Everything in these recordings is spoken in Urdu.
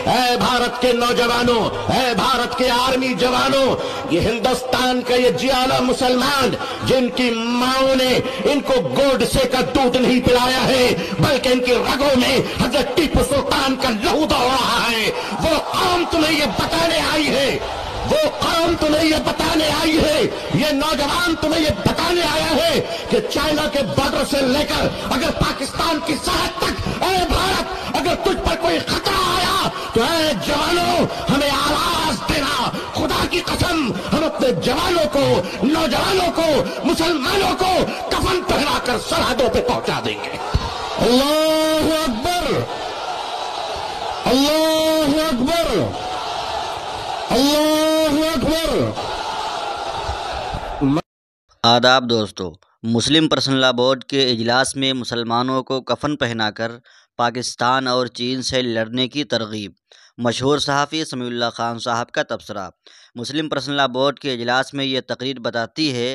اے بھارت کے نوجوانوں، اے بھارت کے آرمی جوانوں، یہ ہندوستان کا یہ جیالا مسلمان جن کی ماؤں نے ان کو گوڈسے کا دودھ نہیں پلایا ہے بلکہ ان کی رگوں میں حضرت ٹیپو سلطان کا لہو دوڑ رہا ہے، وہ قوم تمہیں یہ بتانے آئی ہے، وہ قوم تمہیں یہ بتانے آئی ہے، یہ نوجوان تمہیں یہ بتانے آیا ہے کہ چائنا کے بارڈر سے لے کر اگر پاکستان کی سرحد تک، اے بھارت، اگر تجھ پر کوئی خطرہ آیا تو اے جوانوں ہمیں آواز دینا، خدا کی قسم ہم اپنے جوانوں کو، نوجوانوں کو، مسلمانوں کو کفن پہنا کر سرحدوں پہ پہنچا دیں گے۔ اللہ اکبر، اللہ اکبر، اللہ اکبر۔ آداب دوستو، مسلم پرسنل لا بورڈ کے اجلاس میں مسلمانوں کو کفن پہنا کر پاکستان اور چین سے لڑنے کی ترغیب۔ مشہور صحافی سمیع اللہ خان صاحب کا تبصرہ۔ مسلم پرسنل لا بورڈ کے اجلاس میں یہ تقریر بتاتی ہے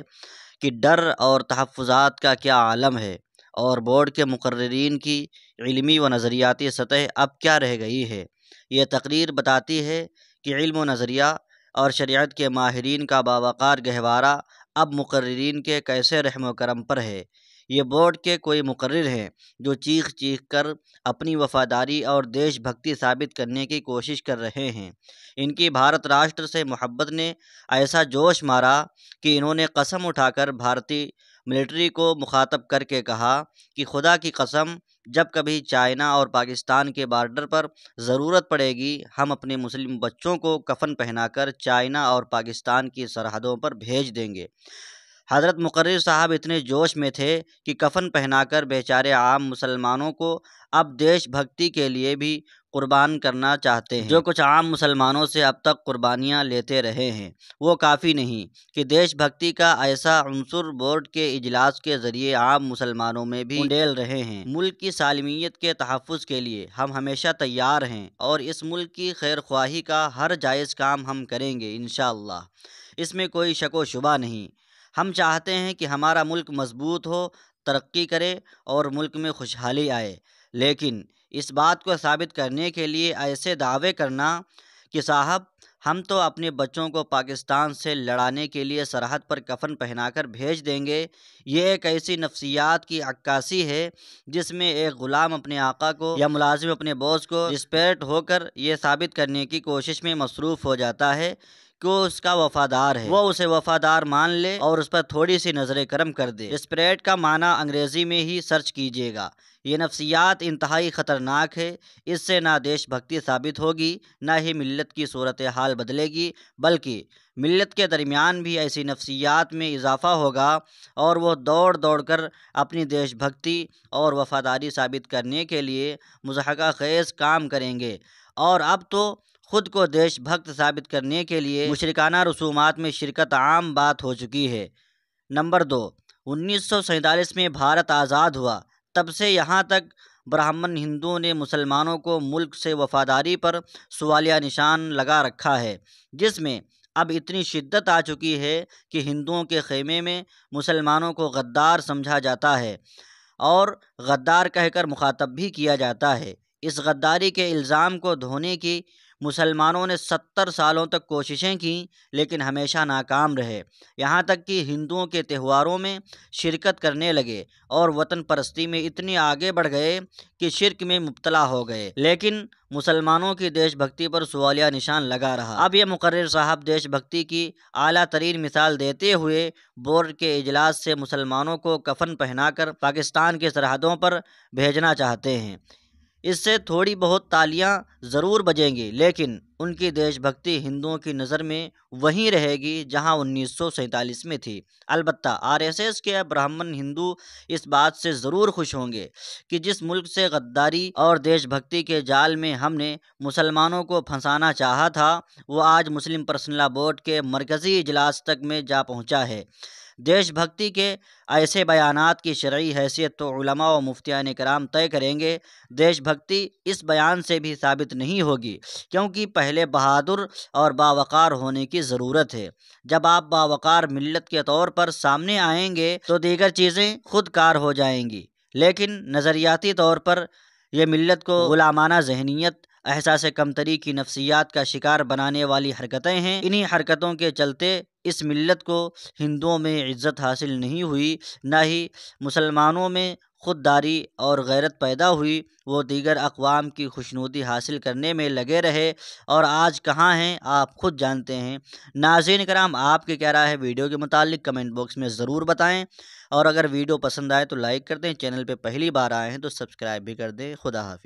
کہ ڈر اور تحفظات کا کیا عالم ہے اور بورڈ کے مقررین کی علمی و نظریاتی سطح اب کیا رہ گئی ہے۔ یہ تقریر بتاتی ہے کہ علم و نظریہ اور شریعت کے ماہرین کا باوقار گہوارہ اب مقررین کے کیسے رحم و کرم پر ہے۔ یہ بورڈ کے کوئی مقرر ہیں جو چیخ چیخ کر اپنی وفاداری اور دیش بھکتی ثابت کرنے کی کوشش کر رہے ہیں۔ ان کی بھارت راشٹر سے محبت نے ایسا جوش مارا کہ انہوں نے قسم اٹھا کر بھارتی ملٹری کو مخاطب کر کے کہا کہ خدا کی قسم جب کبھی چائنا اور پاکستان کے بارڈر پر ضرورت پڑے گی ہم اپنے مسلم بچوں کو کفن پہنا کر چائنا اور پاکستان کی سرحدوں پر بھیج دیں گے۔ حضرت مقرر صاحب اتنے جوش میں تھے کہ کفن پہنا کر بیچارے عام مسلمانوں کو اب دیش بھکتی کے لیے بھی قربان کرنا چاہتے ہیں۔ جو کچھ عام مسلمانوں سے اب تک قربانیاں لیتے رہے ہیں وہ کافی نہیں کہ دیش بھکتی کا ایسا عنصر بورڈ کے اجلاس کے ذریعے عام مسلمانوں میں بھی انڈیل رہے ہیں۔ ملک کی سالمیت کے تحفظ کے لیے ہم ہمیشہ تیار ہیں اور اس ملک کی خیر خواہی کا ہر جائز کام ہم کریں گے انشاءاللہ، اس میں کوئی شک و شبہ نہیں۔ ہم چاہتے ہیں کہ ہمارا ملک مضبوط ہو، ترقی کرے اور ملک میں خوشحالی آئے، لیکن اس بات کو ثابت کرنے کے لیے ایسے دعوے کرنا کہ صاحب ہم تو اپنے بچوں کو پاکستان سے لڑانے کے لیے سرحد پر کفن پہنا کر بھیج دیں گے، یہ ایک ایسی نفسیات کی عکاسی ہے جس میں ایک غلام اپنے آقا کو یا ملازم اپنے باس کو رسپیکٹ ہو کر یہ ثابت کرنے کی کوشش میں مصروف ہو جاتا ہے کہ وہ اس کا وفادار ہے، وہ اسے وفادار مان لے اور اس پر تھوڑی سی نظر کرم کر دے۔ ڈسپریٹ کا معنی انگریزی میں ہی سرچ کیجیے گا۔ یہ نفسیات انتہائی خطرناک ہے، اس سے نہ دیش بھکتی ثابت ہوگی نہ ہی ملت کی صورتحال بدلے گی، بلکہ ملت کے درمیان بھی ایسی نفسیات میں اضافہ ہوگا اور وہ دوڑ دوڑ کر اپنی دیش بھکتی اور وفاداری ثابت کرنے کے لیے مضحکہ خیز کام کریں گے، اور اب تو خود کو دیش بھکت ثابت کرنے کے لیے مشرکانہ رسومات میں شرکت عام بات ہو چکی ہے۔ نمبر 2، 1947 میں بھارت آزاد ہوا، تب سے یہاں تک برہمن ہندوؤں نے مسلمانوں کو ملک سے وفاداری پر سوالیہ نشان لگا رکھا ہے، جس میں اب اتنی شدت آ چکی ہے کہ ہندوؤں کے خیمے میں مسلمانوں کو غدار سمجھا جاتا ہے اور غدار کہہ کر مخاطب بھی کیا جاتا ہے۔ اس غداری کے الزام کو دھونے کی مسلمانوں نے 70 سالوں تک کوششیں کیں لیکن ہمیشہ ناکام رہے، یہاں تک کہ ہندوؤں کے تہواروں میں شرکت کرنے لگے اور وطن پرستی میں اتنی آگے بڑھ گئے کہ شرک میں مبتلا ہو گئے، لیکن مسلمانوں کی دیش بھکتی پر سوالیہ نشان لگا رہا۔ اب یہ مقرر صاحب دیش بھکتی کی اعلیٰ ترین مثال دیتے ہوئے بورڈ کے اجلاس سے مسلمانوں کو کفن پہنا کر پاکستان کی سرحدوں پر بھیجنا چاہتے ہیں۔ اس سے تھوڑی بہت تالیاں ضرور بجیں گی لیکن ان کی دیش بھکتی ہندوؤں کی نظر میں وہیں رہے گی جہاں 1947 میں تھی۔ البتہ RSS کے برہمن ہندو اس بات سے ضرور خوش ہوں گے کہ جس ملک سے غداری اور دیش بھکتی کے جال میں ہم نے مسلمانوں کو پھنسانا چاہا تھا وہ آج مسلم پرسنل لا بورڈ کے مرکزی اجلاس تک میں جا پہنچا ہے۔ دیش بھکتی کے ایسے بیانات کی شرعی حیثیت تو علماء و مفتیان کرام طے کریں گے، دیش بھکتی اس بیان سے بھی ثابت نہیں ہوگی، کیونکہ پہلے بہادر اور باوقار ہونے کی ضرورت ہے۔ جب آپ باوقار ملت کے طور پر سامنے آئیں گے تو دیگر چیزیں خود کار ہو جائیں گی، لیکن نظریاتی طور پر یہ ملت کو غلامانہ ذہنیت احساس کمتری کی نفسیات کا شکار بنانے والی حرکتیں ہیں۔ انہی حرکتوں کے چلتے اس ملت کو ہندوؤں میں عزت حاصل نہیں ہوئی، نہ ہی مسلمانوں میں خودداری اور غیرت پیدا ہوئی۔ وہ دیگر اقوام کی خوشنودی حاصل کرنے میں لگے رہے، اور آج کہاں ہیں آپ خود جانتے ہیں۔ ناظرین کرام، آپ کی کیا رائے ہے ویڈیو کے متعلق کمنٹ باکس میں ضرور بتائیں، اور اگر ویڈیو پسند آئے تو لائک کر دیں، چینل پہ پہلی بار آئے ہیں تو سبسکرائب بھی کر دیں۔ خدا حافظ۔